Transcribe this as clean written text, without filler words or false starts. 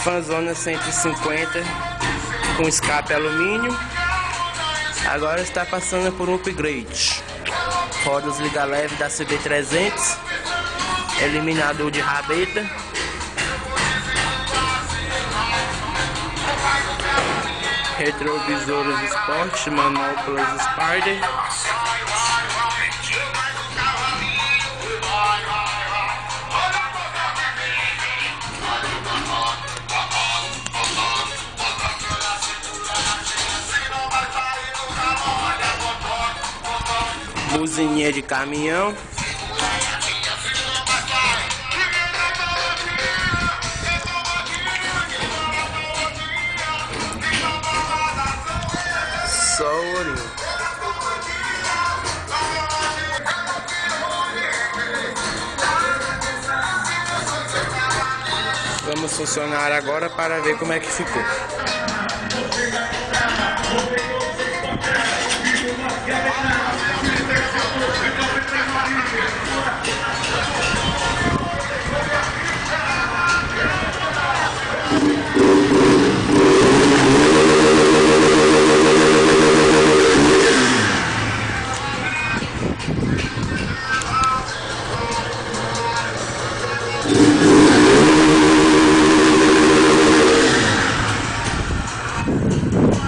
Fanzona 150 com escape alumínio. Agora está passando por um upgrade. Rodas liga leve da CB300, eliminador de rabeta, retrovisores Sport, manoplas Spider, buzininha de caminhão, só o olhinho. Vamos funcionar agora para ver como é que ficou.